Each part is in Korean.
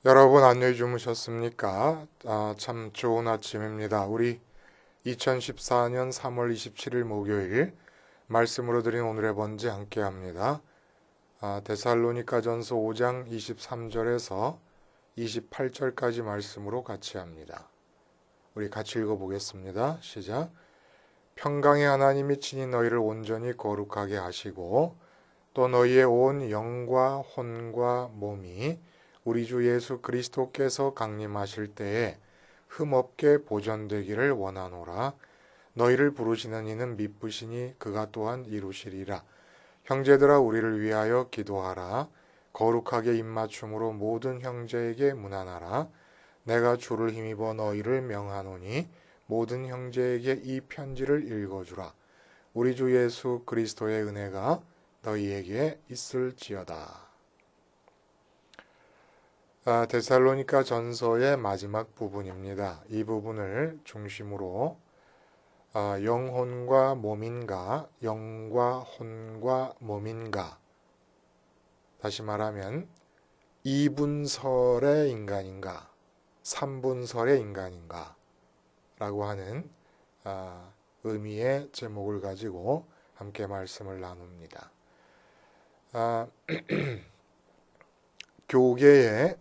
여러분 안녕히 주무셨습니까? 참 좋은 아침입니다. 우리 2014년 3월 27일 목요일 말씀으로 드린 오늘의 번제 함께 합니다. 데살로니가전서 5장 23절에서 28절까지 말씀으로 같이 합니다. 우리 같이 읽어보겠습니다. 시작. 평강의 하나님이 친히 너희를 온전히 거룩하게 하시고 또 너희의 온 영과 혼과 몸이 우리 주 예수 그리스도께서 강림하실 때에 흠없게 보존되기를 원하노라. 너희를 부르시는 이는 미쁘시니 그가 또한 이루시리라. 형제들아 우리를 위하여 기도하라. 거룩하게 입맞춤으로 모든 형제에게 문안하라. 내가 주를 힘입어 너희를 명하노니 모든 형제에게 이 편지를 읽어주라. 우리 주 예수 그리스도의 은혜가 너희에게 있을지어다. 데살로니가 전서의 마지막 부분입니다. 이 부분을 중심으로 영혼과 몸인가, 영과 혼과 몸인가, 다시 말하면 2분설의 인간인가, 3분설의 인간인가 라고 하는 의미의 제목을 가지고 함께 말씀을 나눕니다. 교계에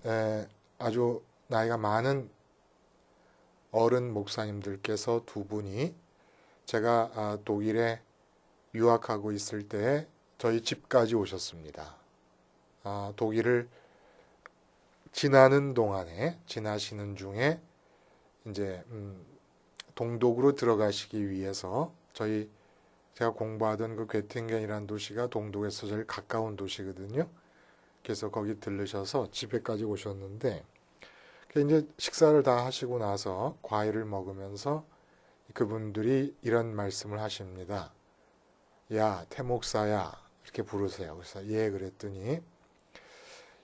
아주 나이가 많은 어른 목사님들께서 두 분이 제가 독일에 유학하고 있을 때 저희 집까지 오셨습니다. 독일을 지나시는 중에 이제 동독으로 들어가시기 위해서 제가 공부하던 그 괴팅겐이라는 도시가 동독에서 제일 가까운 도시거든요. 그래서 거기 들르셔서 집에까지 오셨는데 이제 식사를 다 하시고 나서 과일을 먹으면서 그분들이 이런 말씀을 하십니다. 야, 태목사야 이렇게 부르세요. 그래서 예 그랬더니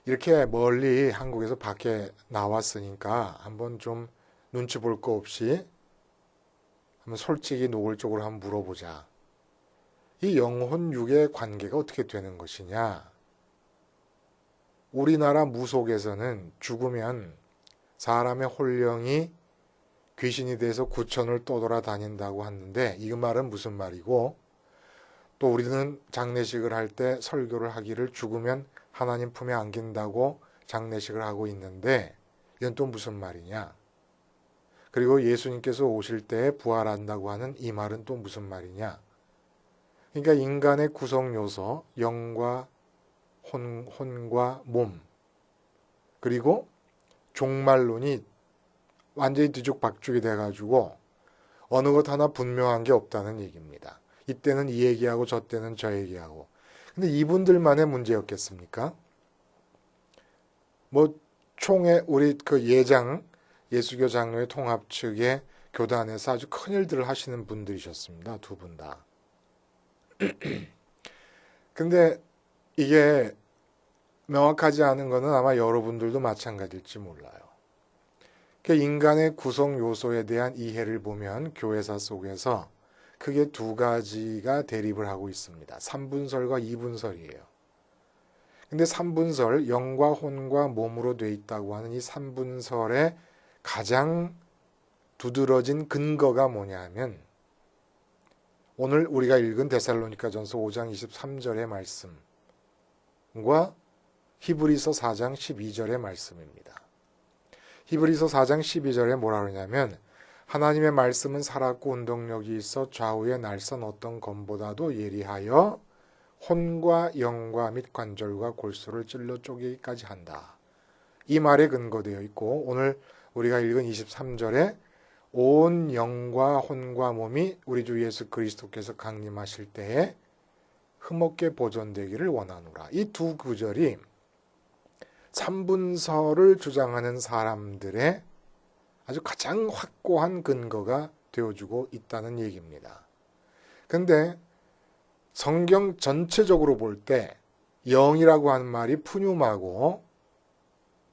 이렇게 멀리 한국에서 밖에 나왔으니까 한번 좀 눈치 볼 거 없이 한번 솔직히 노골적으로 한번 물어보자. 이 영혼 육의 관계가 어떻게 되는 것이냐? 우리나라 무속에서는 죽으면 사람의 혼령이 귀신이 돼서 구천을 떠돌아다닌다고 하는데 이 말은 무슨 말이고, 또 우리는 장례식을 할 때 설교를 하기를 죽으면 하나님 품에 안긴다고 장례식을 하고 있는데 이건 또 무슨 말이냐? 그리고 예수님께서 오실 때 부활한다고 하는 이 말은 또 무슨 말이냐? 그러니까 인간의 구성 요소, 영과 혼과 몸, 그리고 종말론이 완전히 뒤죽박죽이 돼가지고 어느 것 하나 분명한 게 없다는 얘기입니다. 이때는 이 얘기하고 저 때는 저 얘기하고. 근데 이분들만의 문제였겠습니까? 총회 우리 그 예수교 장로회 통합 측의 교단에서 아주 큰 일들을 하시는 분들이셨습니다. 두 분 다. 근데 이게 명확하지 않은 것은 아마 여러분들도 마찬가지일지 몰라요. 인간의 구성 요소에 대한 이해를 보면 교회사 속에서 크게 두 가지가 대립을 하고 있습니다. 3분설과 2분설이에요. 근데 3분설, 영과 혼과 몸으로 돼 있다고 하는 이 3분설의 가장 두드러진 근거가 뭐냐면 오늘 우리가 읽은 데살로니가전서 5장 23절의 말씀과 히브리서 4장 12절의 말씀입니다. 히브리서 4장 12절에 뭐라 그러냐면 하나님의 말씀은 살았고 운동력이 있어 좌우의 날선 어떤 검보다도 예리하여 혼과 영과 및 관절과 골수를 찔러 쪼개기까지 한다. 이 말에 근거되어 있고 오늘 우리가 읽은 23절에 온 영과 혼과 몸이 우리 주 예수 그리스도께서 강림하실 때에 흠없게 보존되기를 원하노라. 이 두 구절이 3분설을 주장하는 사람들의 아주 가장 확고한 근거가 되어주고 있다는 얘기입니다. 근데 성경 전체적으로 볼 때 영이라고 하는 말이 푸뉴마고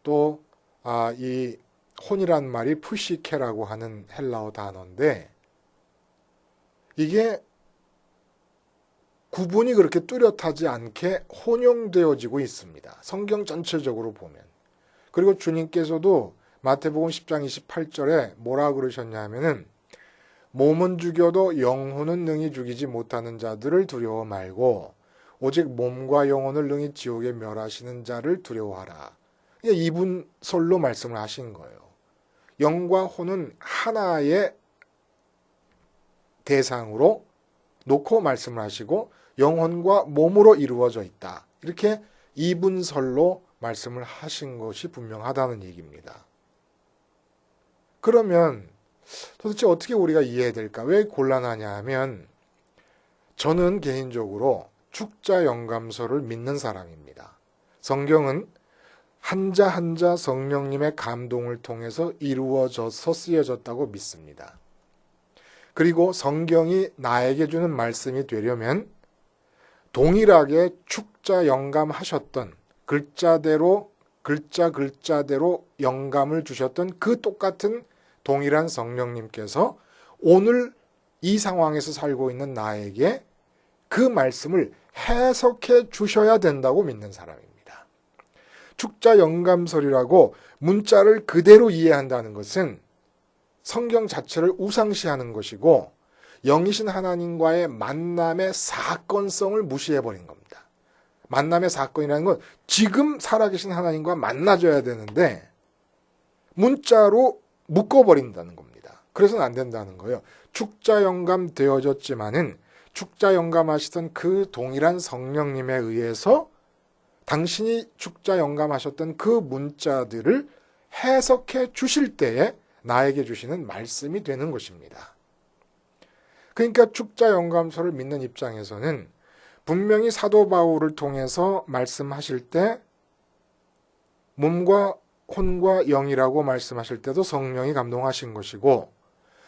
또 이 혼이란 말이 푸시케라고 하는 헬라어 단어인데 이게 구분이 그렇게 뚜렷하지 않게 혼용되어지고 있습니다. 성경 전체적으로 보면. 그리고 주님께서도 마태복음 10장 28절에 뭐라 그러셨냐면은 몸은 죽여도 영혼은 능히 죽이지 못하는 자들을 두려워 말고 오직 몸과 영혼을 능히 지옥에 멸하시는 자를 두려워하라. 이분설로 말씀을 하신 거예요. 영과 혼은 하나의 대상으로 놓고 말씀을 하시고 영혼과 몸으로 이루어져 있다. 이렇게 이분설로 말씀을 하신 것이 분명하다는 얘기입니다. 그러면 도대체 어떻게 우리가 이해해야 될까? 왜 곤란하냐 하면 저는 개인적으로 축자영감서를 믿는 사람입니다. 성경은 한자 한자 성령님의 감동을 통해서 이루어져서 쓰여졌다고 믿습니다. 그리고 성경이 나에게 주는 말씀이 되려면 동일하게 축자 영감하셨던 글자대로 글자대로 영감을 주셨던 그 똑같은 동일한 성령님께서 오늘 이 상황에서 살고 있는 나에게 그 말씀을 해석해 주셔야 된다고 믿는 사람입니다. 축자 영감설이라고 문자를 그대로 이해한다는 것은 성경 자체를 우상시하는 것이고 영이신 하나님과의 만남의 사건성을 무시해버린 겁니다. 만남의 사건이라는 건 지금 살아계신 하나님과 만나줘야 되는데 문자로 묶어버린다는 겁니다. 그래서는 안 된다는 거예요. 축자 영감 되어졌지만은 축자 영감하시던 그 동일한 성령님에 의해서 당신이 축자 영감하셨던 그 문자들을 해석해 주실 때에 나에게 주시는 말씀이 되는 것입니다. 그러니까 축자 영감서를 믿는 입장에서는 분명히 사도 바울을 통해서 말씀하실 때 몸과 혼과 영이라고 말씀하실 때도 성령이 감동하신 것이고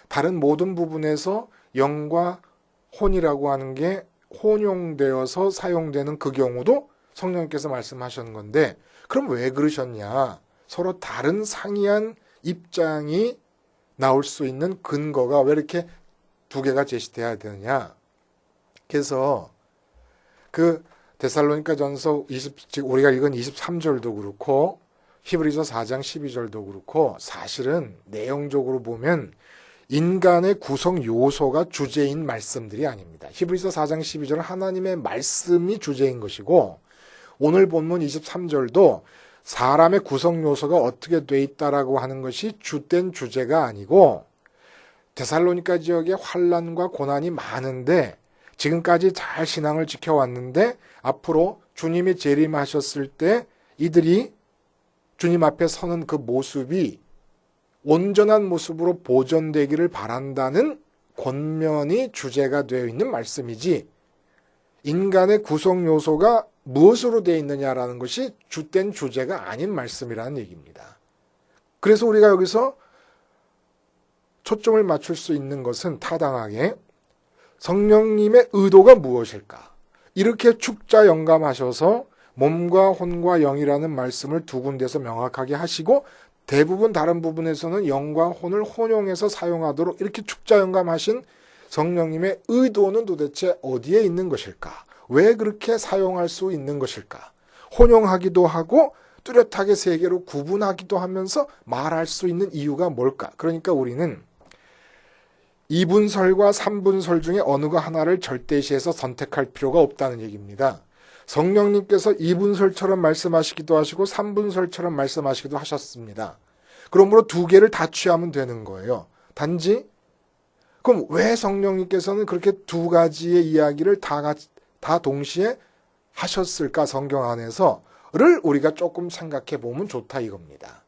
다른 모든 부분에서 영과 혼이라고 하는 게 혼용되어서 사용되는 그 경우도 성령께서 말씀하신 건데 그럼 왜 그러셨냐? 서로 다른 상이한 입장이 나올 수 있는 근거가 왜 이렇게 두 개가 제시돼야 되느냐? 그래서 그 데살로니가전서 우리가 읽은 23절도 그렇고 히브리서 4장 12절도 그렇고 사실은 내용적으로 보면 인간의 구성 요소가 주제인 말씀들이 아닙니다. 히브리서 4장 12절은 하나님의 말씀이 주제인 것이고 오늘 본문 23절도 사람의 구성 요소가 어떻게 돼 있다라고 하는 것이 주된 주제가 아니고 데살로니가 지역에 환난과 고난이 많은데 지금까지 잘 신앙을 지켜왔는데 앞으로 주님이 재림하셨을 때 이들이 주님 앞에 서는 그 모습이 온전한 모습으로 보존되기를 바란다는 권면이 주제가 되어 있는 말씀이지 인간의 구성 요소가 무엇으로 되어 있느냐라는 것이 주된 주제가 아닌 말씀이라는 얘기입니다. 그래서 우리가 여기서 초점을 맞출 수 있는 것은 타당하게 성령님의 의도가 무엇일까? 이렇게 축자 영감하셔서 몸과 혼과 영이라는 말씀을 두 군데서 명확하게 하시고 대부분 다른 부분에서는 영과 혼을 혼용해서 사용하도록 이렇게 축자 영감하신 성령님의 의도는 도대체 어디에 있는 것일까? 왜 그렇게 사용할 수 있는 것일까? 혼용하기도 하고 뚜렷하게 세 개로 구분하기도 하면서 말할 수 있는 이유가 뭘까? 그러니까 우리는 2분설과 3분설 중에 어느 거 하나를 절대시해서 선택할 필요가 없다는 얘기입니다. 성령님께서 2분설처럼 말씀하시기도 하시고 3분설처럼 말씀하시기도 하셨습니다. 그러므로 두 개를 다 취하면 되는 거예요. 단지 그럼 왜 성령님께서는 그렇게 두 가지의 이야기를 다 동시에 하셨을까 성경 안에서를 우리가 조금 생각해 보면 좋다 이겁니다.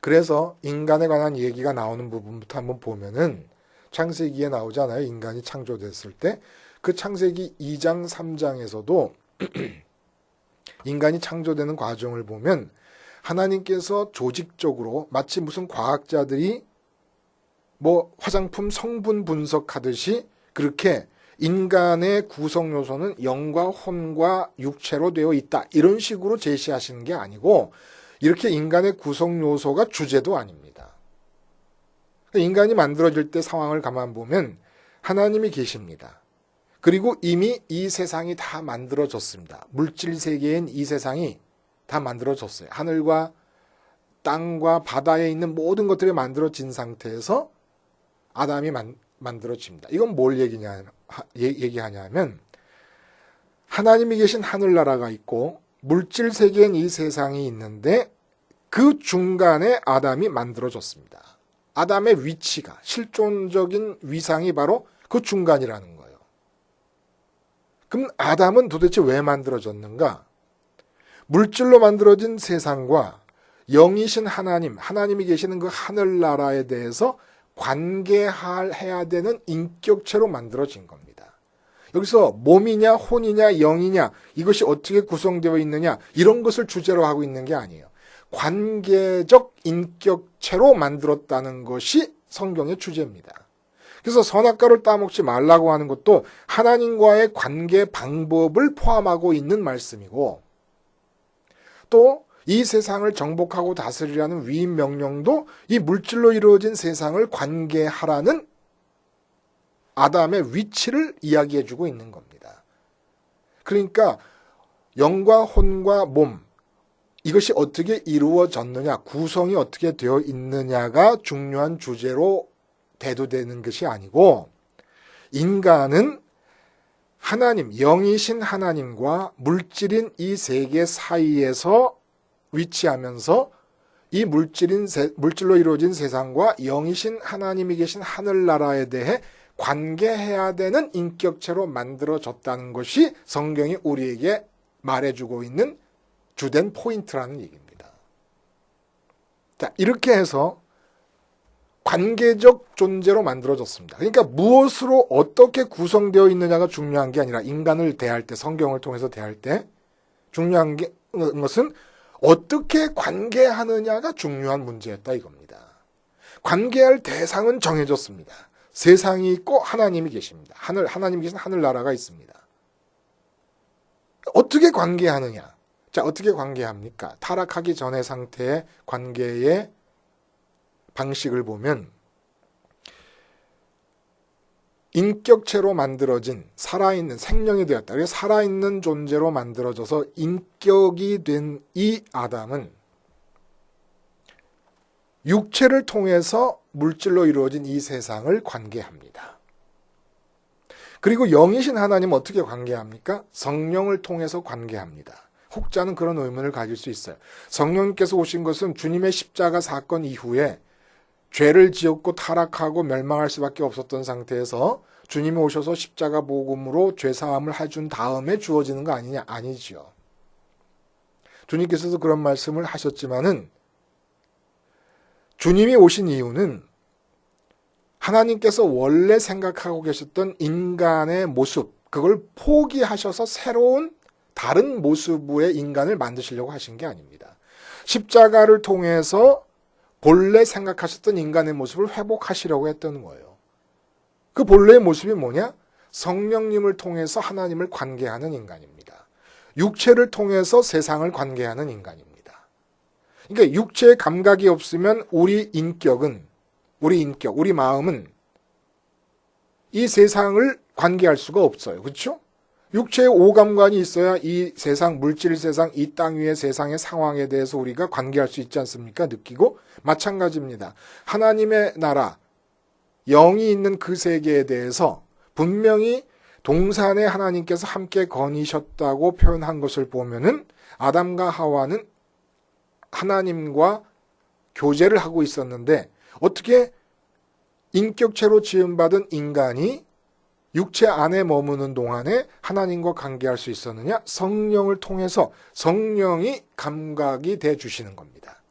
그래서 인간에 관한 얘기가 나오는 부분부터 한번 보면은 창세기에 나오잖아요. 인간이 창조됐을 때 그 창세기 2장 3장에서도 인간이 창조되는 과정을 보면 하나님께서 조직적으로 마치 무슨 과학자들이 뭐 화장품 성분 분석하듯이 그렇게 인간의 구성 요소는 영과 혼과 육체로 되어 있다. 이런 식으로 제시하시는 게 아니고 이렇게 인간의 구성 요소가 주제도 아닙니다. 인간이 만들어질 때 상황을 가만 보면 하나님이 계십니다. 그리고 이미 이 세상이 다 만들어졌습니다. 물질 세계인 이 세상이 다 만들어졌어요. 하늘과 땅과 바다에 있는 모든 것들이 만들어진 상태에서 아담이 만들어집니다. 이건 뭘 얘기하냐면 하나님이 계신 하늘나라가 있고 물질 세계인 이 세상이 있는데 그 중간에 아담이 만들어졌습니다. 아담의 위치가, 실존적인 위상이 바로 그 중간이라는 거예요. 그럼 아담은 도대체 왜 만들어졌는가? 물질로 만들어진 세상과 영이신 하나님, 하나님이 계시는 그 하늘나라에 대해서 관계해야 되는 인격체로 만들어진 겁니다. 여기서 몸이냐 혼이냐 영이냐 이것이 어떻게 구성되어 있느냐 이런 것을 주제로 하고 있는 게 아니에요. 관계적 인격체로 만들었다는 것이 성경의 주제입니다. 그래서 선악과를 따먹지 말라고 하는 것도 하나님과의 관계 방법을 포함하고 있는 말씀이고 또 이 세상을 정복하고 다스리라는 위임 명령도 이 물질로 이루어진 세상을 관계하라는 아담의 위치를 이야기해주고 있는 겁니다. 그러니까 영과 혼과 몸 이것이 어떻게 이루어졌느냐 구성이 어떻게 되어 있느냐가 중요한 주제로 대두되는 것이 아니고 인간은 하나님, 영이신 하나님과 물질인 이 세계 사이에서 위치하면서 이 물질로 이루어진 세상과 영이신 하나님이 계신 하늘나라에 대해 관계해야 되는 인격체로 만들어졌다는 것이 성경이 우리에게 말해주고 있는 주된 포인트라는 얘기입니다. 자, 이렇게 해서 관계적 존재로 만들어졌습니다. 그러니까 무엇으로 어떻게 구성되어 있느냐가 중요한 게 아니라 인간을 대할 때, 성경을 통해서 대할 때 중요한 것은 어떻게 관계하느냐가 중요한 문제였다 이겁니다. 관계할 대상은 정해졌습니다. 세상이 있고 하나님이 계십니다. 하나님이 계신 하늘나라가 있습니다. 어떻게 관계하느냐? 자, 어떻게 관계합니까? 타락하기 전의 상태의 관계의 방식을 보면 인격체로 만들어진 살아있는 생명이 되었다. 그래서 살아있는 존재로 만들어져서 인격이 된 이 아담은 육체를 통해서 물질로 이루어진 이 세상을 관계합니다. 그리고 영이신 하나님 어떻게 관계합니까? 성령을 통해서 관계합니다. 혹자는 그런 의문을 가질 수 있어요. 성령님께서 오신 것은 주님의 십자가 사건 이후에 죄를 지었고 타락하고 멸망할 수밖에 없었던 상태에서 주님이 오셔서 십자가 복음으로 죄사함을 해준 다음에 주어지는 거 아니냐? 아니지요. 주님께서도 그런 말씀을 하셨지만은 주님이 오신 이유는 하나님께서 원래 생각하고 계셨던 인간의 모습, 그걸 포기하셔서 새로운 다른 모습의 인간을 만드시려고 하신 게 아닙니다. 십자가를 통해서 본래 생각하셨던 인간의 모습을 회복하시려고 했던 거예요. 그 본래의 모습이 뭐냐? 성령님을 통해서 하나님을 관계하는 인간입니다. 육체를 통해서 세상을 관계하는 인간입니다. 그러니까 육체의 감각이 없으면 우리 마음은 이 세상을 관계할 수가 없어요. 그렇죠? 육체의 오감관이 있어야 이 세상, 물질 세상, 이 땅 위의 세상의 상황에 대해서 우리가 관계할 수 있지 않습니까? 느끼고 마찬가지입니다. 하나님의 나라, 영이 있는 그 세계에 대해서 분명히 동산에 하나님께서 함께 거니셨다고 표현한 것을 보면은 아담과 하와는 하나님과 교제를 하고 있었는데 어떻게 인격체로 지음받은 인간이 육체 안에 머무는 동안에 하나님과 관계할 수 있었느냐? 성령을 통해서 성령이 감각이 돼 주시는 겁니다.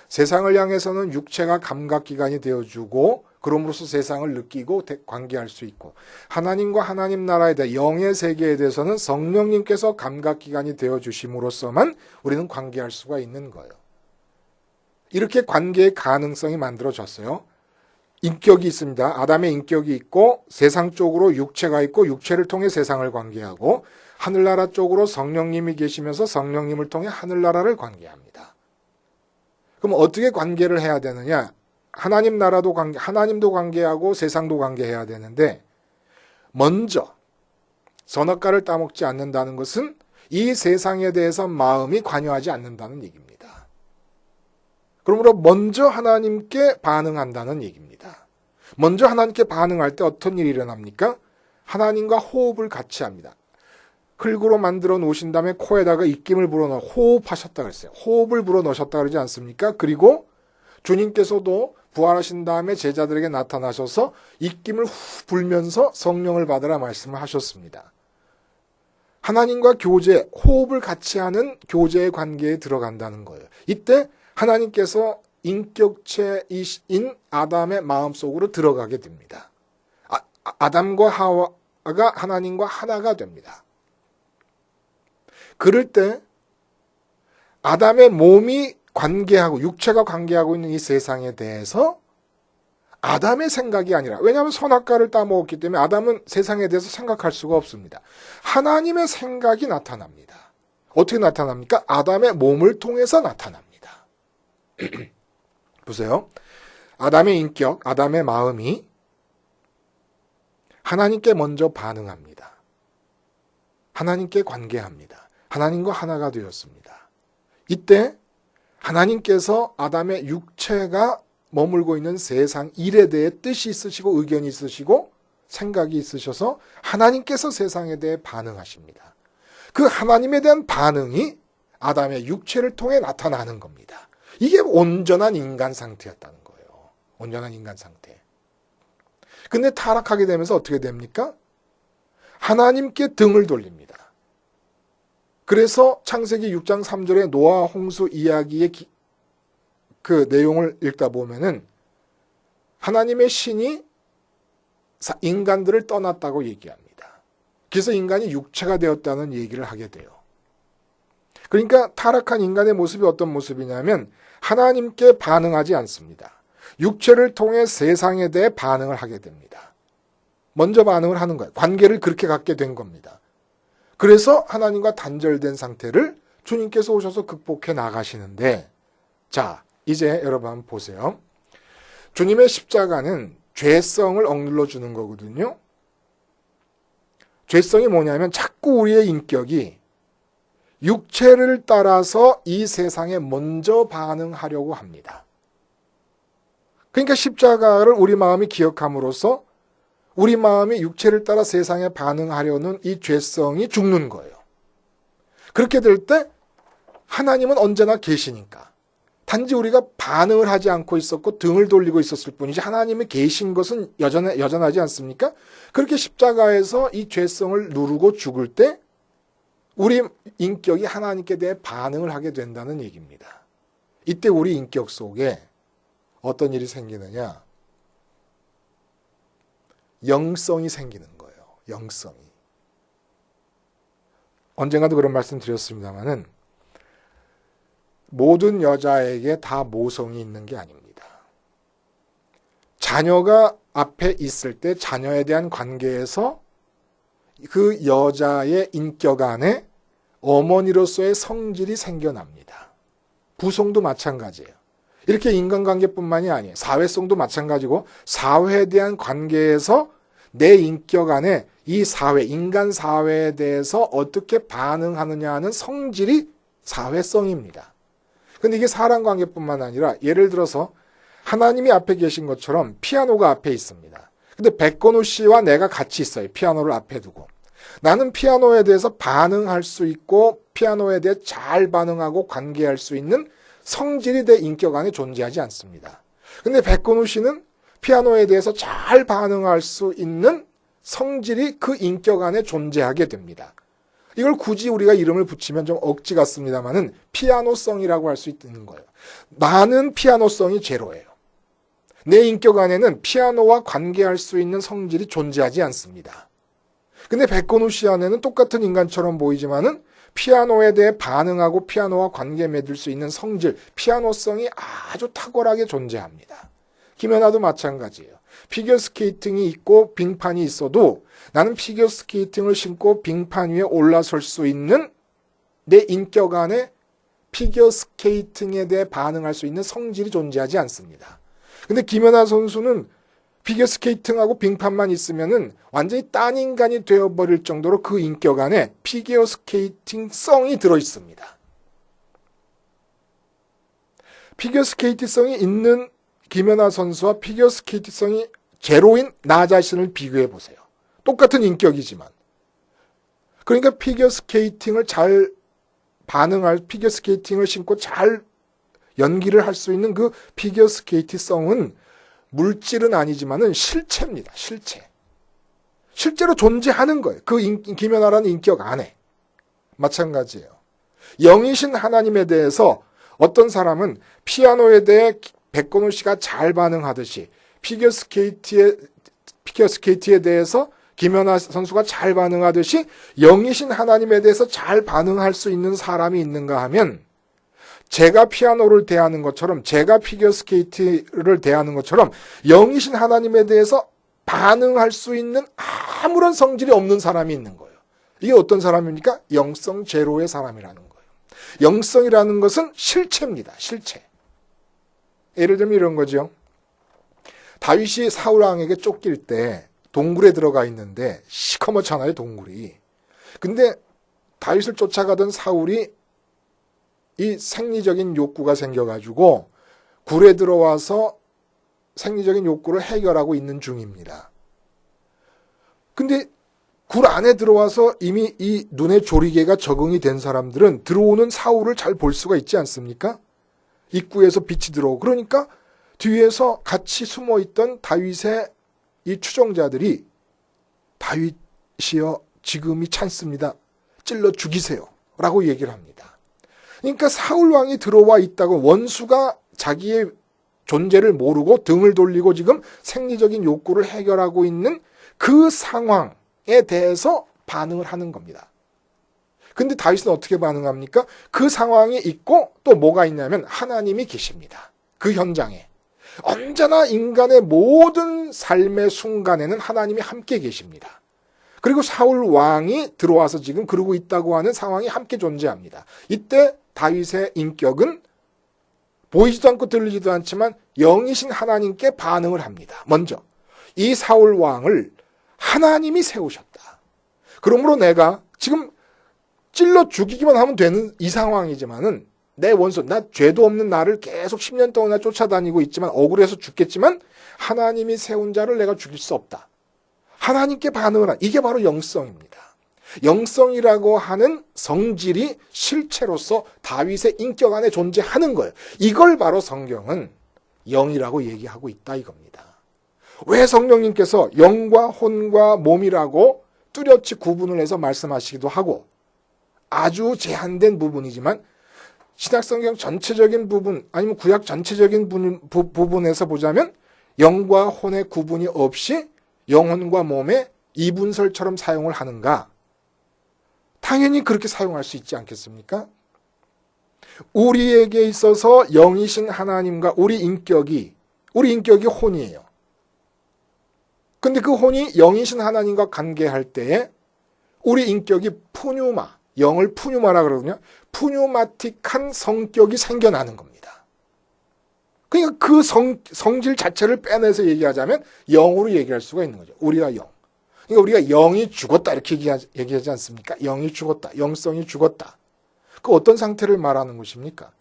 세상을 향해서는 육체가 감각기관이 되어주고 그럼으로써 세상을 느끼고 관계할 수 있고 하나님과 하나님 나라에 대해 영의 세계에 대해서는 성령님께서 감각기관이 되어주심으로써만 우리는 관계할 수가 있는 거예요. 이렇게 관계의 가능성이 만들어졌어요. 인격이 있습니다. 아담의 인격이 있고 세상 쪽으로 육체가 있고 육체를 통해 세상을 관계하고 하늘나라 쪽으로 성령님이 계시면서 성령님을 통해 하늘나라를 관계합니다. 그럼 어떻게 관계를 해야 되느냐? 하나님도 관계하고 세상도 관계해야 되는데 먼저 선악과를 따먹지 않는다는 것은 이 세상에 대해서 마음이 관여하지 않는다는 얘기입니다. 그러므로 먼저 하나님께 반응한다는 얘기입니다. 먼저 하나님께 반응할 때 어떤 일이 일어납니까? 하나님과 호흡을 같이 합니다. 흙으로 만들어 놓으신 다음에 코에다가 입김을 불어넣어 호흡하셨다 그랬어요. 호흡을 불어넣으셨다 그러지 않습니까? 그리고 주님께서도 부활하신 다음에 제자들에게 나타나셔서 입김을 후 불면서 성령을 받으라 말씀을 하셨습니다. 하나님과 교제, 호흡을 같이 하는 교제의 관계에 들어간다는 거예요. 이때 하나님께서 인격체이신 아담의 마음속으로 들어가게 됩니다. 아담과 하와가 하나님과 하나가 됩니다. 그럴 때 아담의 몸이 관계하고 육체가 관계하고 있는 이 세상에 대해서 아담의 생각이 아니라, 왜냐하면 선악과를 따먹었기 때문에 아담은 세상에 대해서 생각할 수가 없습니다. 하나님의 생각이 나타납니다. 어떻게 나타납니까? 아담의 몸을 통해서 나타납니다. 보세요. 아담의 인격, 아담의 마음이 하나님께 먼저 반응합니다. 하나님께 관계합니다. 하나님과 하나가 되었습니다. 이때 하나님께서 아담의 육체가 머물고 있는 세상 일에 대해 뜻이 있으시고 의견이 있으시고 생각이 있으셔서 하나님께서 세상에 대해 반응하십니다. 그 하나님에 대한 반응이 아담의 육체를 통해 나타나는 겁니다. 이게 온전한 인간 상태였다는 거예요. 온전한 인간 상태. 근데 타락하게 되면서 어떻게 됩니까? 하나님께 등을 돌립니다. 그래서 창세기 6장 3절에 노아 홍수 이야기의 그 내용을 읽다 보면은 하나님의 신이 인간들을 떠났다고 얘기합니다. 그래서 인간이 육체가 되었다는 얘기를 하게 돼요. 그러니까 타락한 인간의 모습이 어떤 모습이냐면 하나님께 반응하지 않습니다. 육체를 통해 세상에 대해 반응을 하게 됩니다. 먼저 반응을 하는 거예요. 관계를 그렇게 갖게 된 겁니다. 그래서 하나님과 단절된 상태를 주님께서 오셔서 극복해 나가시는데, 자, 이제 여러분 한번 보세요. 주님의 십자가는 죄성을 억눌러 주는 거거든요. 죄성이 뭐냐면 자꾸 우리의 인격이 육체를 따라서 이 세상에 먼저 반응하려고 합니다. 그러니까 십자가를 우리 마음이 기억함으로써 우리 마음이 육체를 따라 세상에 반응하려는 이 죄성이 죽는 거예요. 그렇게 될 때 하나님은 언제나 계시니까 단지 우리가 반응을 하지 않고 있었고 등을 돌리고 있었을 뿐이지 하나님이 계신 것은 여전하지 않습니까? 그렇게 십자가에서 이 죄성을 누르고 죽을 때 우리 인격이 하나님께 대해 반응을 하게 된다는 얘기입니다. 이때 우리 인격 속에 어떤 일이 생기느냐? 영성이 생기는 거예요. 영성이. 언젠가도 그런 말씀 드렸습니다마는 모든 여자에게 다 모성이 있는 게 아닙니다. 자녀가 앞에 있을 때 자녀에 대한 관계에서 그 여자의 인격 안에 어머니로서의 성질이 생겨납니다. 부성도 마찬가지예요. 이렇게 인간관계뿐만이 아니에요. 사회성도 마찬가지고 사회에 대한 관계에서 내 인격 안에 이 사회, 인간 사회에 대해서 어떻게 반응하느냐 하는 성질이 사회성입니다. 근데 이게 사람 관계뿐만 아니라 예를 들어서 하나님이 앞에 계신 것처럼 피아노가 앞에 있습니다. 근데 백건우 씨와 내가 같이 있어요. 피아노를 앞에 두고. 나는 피아노에 대해서 반응할 수 있고 피아노에 대해 잘 반응하고 관계할 수 있는 성질이 내 인격 안에 존재하지 않습니다. 근데 백건우 씨는 피아노에 대해서 잘 반응할 수 있는 성질이 그 인격 안에 존재하게 됩니다. 이걸 굳이 우리가 이름을 붙이면 좀 억지 같습니다만은 피아노성이라고 할 수 있는 거예요. 나는 피아노성이 제로예요. 내 인격 안에는 피아노와 관계할 수 있는 성질이 존재하지 않습니다. 근데 백건우 씨 안에는 똑같은 인간처럼 보이지만은 피아노에 대해 반응하고 피아노와 관계 맺을 수 있는 성질, 피아노성이 아주 탁월하게 존재합니다. 김연아도 마찬가지예요. 피겨스케이팅이 있고 빙판이 있어도 나는 피겨스케이팅을 신고 빙판 위에 올라설 수 있는 내 인격 안에 피겨스케이팅에 대해 반응할 수 있는 성질이 존재하지 않습니다. 근데 김연아 선수는 피겨스케이팅하고 빙판만 있으면은 완전히 딴 인간이 되어버릴 정도로 그 인격 안에 피겨스케이팅성이 들어있습니다. 피겨스케이팅성이 있는 김연아 선수와 피겨스케이팅성이 제로인 나 자신을 비교해 보세요. 똑같은 인격이지만. 그러니까 피겨스케이팅을 잘 피겨스케이팅을 신고 잘 연기를 할 수 있는 그 피겨스케이팅성은 물질은 아니지만은 실체입니다. 실체. 실제로 존재하는 거예요. 그 김연아라는 인격 안에. 마찬가지예요. 영이신 하나님에 대해서 어떤 사람은 피아노에 대해 백건호 씨가 잘 반응하듯이 피겨스케이트에 대해서 김연아 선수가 잘 반응하듯이 영이신 하나님에 대해서 잘 반응할 수 있는 사람이 있는가 하면 제가 피아노를 대하는 것처럼 제가 피겨스케이트를 대하는 것처럼 영이신 하나님에 대해서 반응할 수 있는 아무런 성질이 없는 사람이 있는 거예요. 이게 어떤 사람입니까? 영성 제로의 사람이라는 거예요. 영성이라는 것은 실체입니다. 실체. 예를 들면 이런 거죠. 다윗이 사울 왕에게 쫓길 때 동굴에 들어가 있는데 시커멓잖아요, 동굴이. 근데 다윗을 쫓아가던 사울이 이 생리적인 욕구가 생겨가지고 굴에 들어와서 생리적인 욕구를 해결하고 있는 중입니다. 근데 굴 안에 들어와서 이미 이 눈의 조리개가 적응이 된 사람들은 들어오는 사울을 잘 볼 수가 있지 않습니까? 입구에서 빛이 들어오고 그러니까 뒤에서 같이 숨어있던 다윗의 이 추종자들이 다윗이여 지금이 찬스입니다. 찔러 죽이세요. 라고 얘기를 합니다. 그러니까 사울 왕이 들어와 있다고 원수가 자기의 존재를 모르고 등을 돌리고 지금 생리적인 욕구를 해결하고 있는 그 상황에 대해서 반응을 하는 겁니다. 근데 다윗은 어떻게 반응합니까? 그 상황이 있고 또 뭐가 있냐면 하나님이 계십니다. 그 현장에. 언제나 인간의 모든 삶의 순간에는 하나님이 함께 계십니다. 그리고 사울 왕이 들어와서 지금 그러고 있다고 하는 상황이 함께 존재합니다. 이때 다윗의 인격은 보이지도 않고 들리지도 않지만 영이신 하나님께 반응을 합니다. 먼저 이 사울 왕을 하나님이 세우셨다. 그러므로 내가 지금 찔러 죽이기만 하면 되는 이 상황이지만은 내 원수, 나 죄도 없는 나를 계속 10년 동안 쫓아다니고 있지만 억울해서 죽겠지만 하나님이 세운 자를 내가 죽일 수 없다. 하나님께 반응을 한 이게 바로 영성입니다. 영성이라고 하는 성질이 실체로서 다윗의 인격 안에 존재하는 거예요. 이걸 바로 성경은 영이라고 얘기하고 있다 이겁니다. 왜 성령님께서 영과 혼과 몸이라고 뚜렷이 구분을 해서 말씀하시기도 하고 아주 제한된 부분이지만 신약성경 전체적인 부분 아니면 구약 전체적인 부분에서 보자면 영과 혼의 구분이 없이 영혼과 몸의 이분설처럼 사용을 하는가? 당연히 그렇게 사용할 수 있지 않겠습니까? 우리에게 있어서 영이신 하나님과 우리 인격이 혼이에요. 근데 그 혼이 영이신 하나님과 관계할 때에 우리 인격이 푸뉴마, 영을 푸뉴마라 그러거든요. 푸뉴마틱한 성격이 생겨나는 겁니다. 그러니까 그 성질 자체를 빼내서 얘기하자면 영으로 얘기할 수가 있는 거죠. 우리가 영. 그러니까 우리가 영이 죽었다 이렇게 얘기하지 않습니까? 영이 죽었다. 영성이 죽었다. 그 어떤 상태를 말하는 것입니까?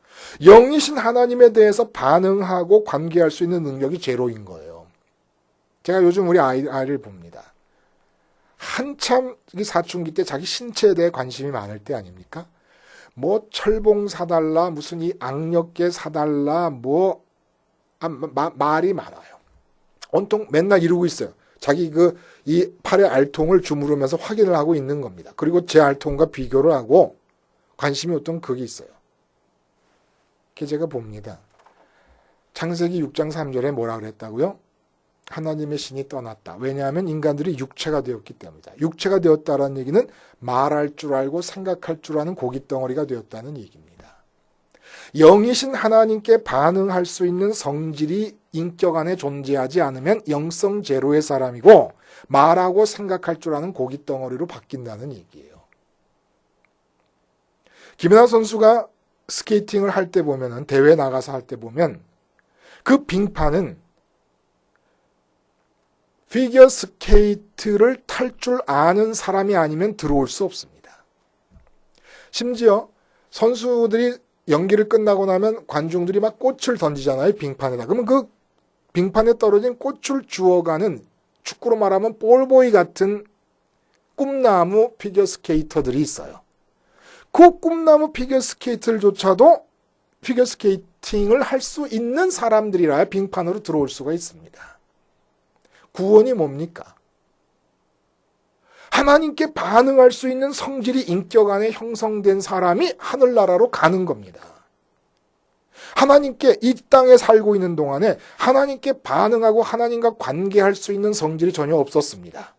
영이신 하나님에 대해서 반응하고 관계할 수 있는 능력이 제로인 거예요. 제가 요즘 우리 아이를 봅니다. 한참 사춘기 때 자기 신체에 대해 관심이 많을 때 아닙니까? 뭐 철봉 사달라, 무슨 이 악력계 사달라, 말이 많아요. 온통 맨날 이러고 있어요. 자기 이 팔의 알통을 주무르면서 확인을 하고 있는 겁니다. 그리고 제 알통과 비교를 하고 관심이 어떤 그게 있어요. 그게 제가 봅니다. 창세기 6장 3절에 뭐라 그랬다고요? 하나님의 신이 떠났다. 왜냐하면 인간들이 육체가 되었기 때문이다. 육체가 되었다라는 얘기는 말할 줄 알고 생각할 줄 아는 고깃덩어리가 되었다는 얘기입니다. 영이신 하나님께 반응할 수 있는 성질이 인격 안에 존재하지 않으면 영성 제로의 사람이고 말하고 생각할 줄 아는 고깃덩어리로 바뀐다는 얘기예요. 김연아 선수가 스케이팅을 할 때 보면은 대회 나가서 할 때 보면 그 빙판은 피겨 스케이트를 탈 줄 아는 사람이 아니면 들어올 수 없습니다. 심지어 선수들이 연기를 끝나고 나면 관중들이 막 꽃을 던지잖아요. 빙판에다. 그러면 그 빙판에 떨어진 꽃을 주워가는, 축구로 말하면 볼보이 같은 꿈나무 피겨 스케이터들이 있어요. 그 꿈나무 피겨 스케이트를조차도 피겨 스케이팅을 할 수 있는 사람들이라야 빙판으로 들어올 수가 있습니다. 구원이 뭡니까? 하나님께 반응할 수 있는 성질이 인격 안에 형성된 사람이 하늘나라로 가는 겁니다. 하나님께 이 땅에 살고 있는 동안에 하나님께 반응하고 하나님과 관계할 수 있는 성질이 전혀 없었습니다.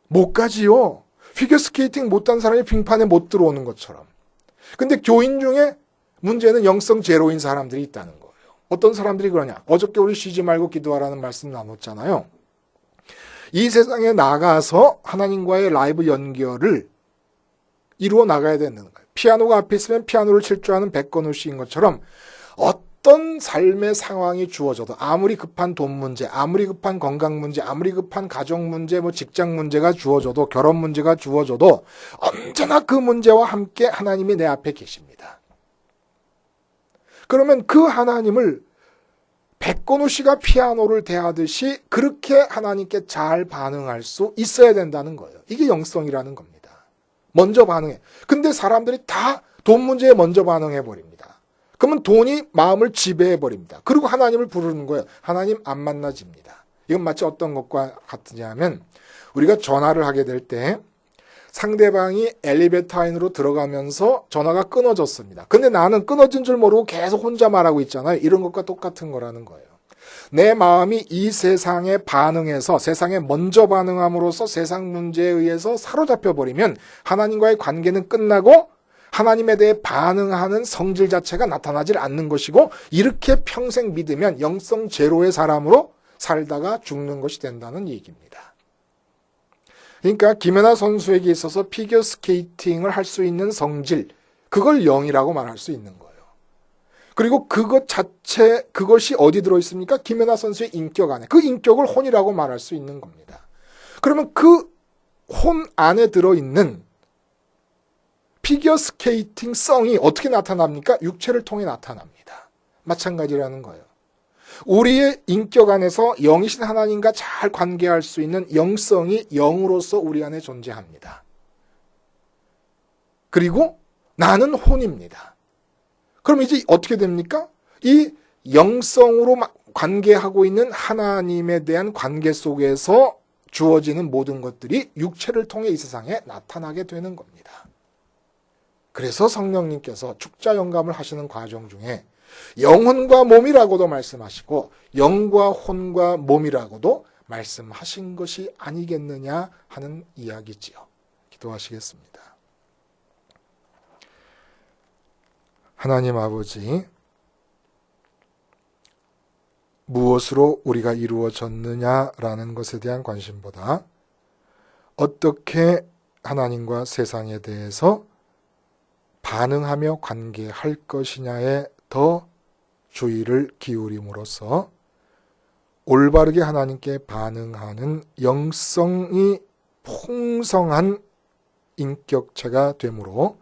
못 가지요. 피겨스케이팅 못한 사람이 빙판에 못 들어오는 것처럼. 근데 교인 중에 문제는 영성 제로인 사람들이 있다는 거예요. 어떤 사람들이 그러냐. 어저께 우리 쉬지 말고 기도하라는 말씀 나눴잖아요. 이 세상에 나가서 하나님과의 라이브 연결을 이루어 나가야 되는 거예요. 피아노가 앞에 있으면 피아노를 칠 줄 아는 백건우 씨인 것처럼 어떤 삶의 상황이 주어져도 아무리 급한 돈 문제, 아무리 급한 건강 문제, 아무리 급한 가정 문제, 직장 문제가 주어져도 결혼 문제가 주어져도 언제나 그 문제와 함께 하나님이 내 앞에 계십니다. 그러면 그 하나님을 백건우 씨가 피아노를 대하듯이 그렇게 하나님께 잘 반응할 수 있어야 된다는 거예요. 이게 영성이라는 겁니다. 먼저 반응해. 근데 사람들이 다 돈 문제에 먼저 반응해 버립니다. 그러면 돈이 마음을 지배해 버립니다. 그리고 하나님을 부르는 거예요. 하나님 안 만나집니다. 이건 마치 어떤 것과 같으냐 하면 우리가 전화를 하게 될 때 상대방이 엘리베이터 안으로 들어가면서 전화가 끊어졌습니다. 근데 나는 끊어진 줄 모르고 계속 혼자 말하고 있잖아요. 이런 것과 똑같은 거라는 거예요. 내 마음이 이 세상에 반응해서 세상에 먼저 반응함으로써 세상 문제에 의해서 사로잡혀 버리면 하나님과의 관계는 끝나고 하나님에 대해 반응하는 성질 자체가 나타나질 않는 것이고 이렇게 평생 믿으면 영성 제로의 사람으로 살다가 죽는 것이 된다는 얘기입니다. 그러니까 김연아 선수에게 있어서 피겨 스케이팅을 할 수 있는 성질, 그걸 영이라고 말할 수 있는 거예요. 그리고 그것 자체, 그것이 어디 들어있습니까? 김연아 선수의 인격 안에. 그 인격을 혼이라고 말할 수 있는 겁니다. 그러면 그 혼 안에 들어있는 피겨 스케이팅 성이 어떻게 나타납니까? 육체를 통해 나타납니다. 마찬가지라는 거예요. 우리의 인격 안에서 영이신 하나님과 잘 관계할 수 있는 영성이 영으로서 우리 안에 존재합니다. 그리고 나는 혼입니다. 그럼 이제 어떻게 됩니까? 이 영성으로 관계하고 있는 하나님에 대한 관계 속에서 주어지는 모든 것들이 육체를 통해 이 세상에 나타나게 되는 겁니다. 그래서 성령님께서 축자 영감을 하시는 과정 중에 영혼과 몸이라고도 말씀하시고 영과 혼과 몸이라고도 말씀하신 것이 아니겠느냐 하는 이야기지요. 기도하시겠습니다. 하나님 아버지, 무엇으로 우리가 이루어졌느냐라는 것에 대한 관심보다 어떻게 하나님과 세상에 대해서 반응하며 관계할 것이냐에 더 주의를 기울임으로써 올바르게 하나님께 반응하는 영성이 풍성한 인격체가 되므로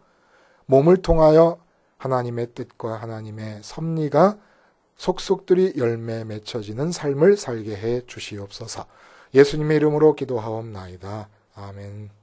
몸을 통하여 하나님의 뜻과 하나님의 섭리가 속속들이 열매 맺혀지는 삶을 살게 해 주시옵소서. 예수님의 이름으로 기도하옵나이다. 아멘.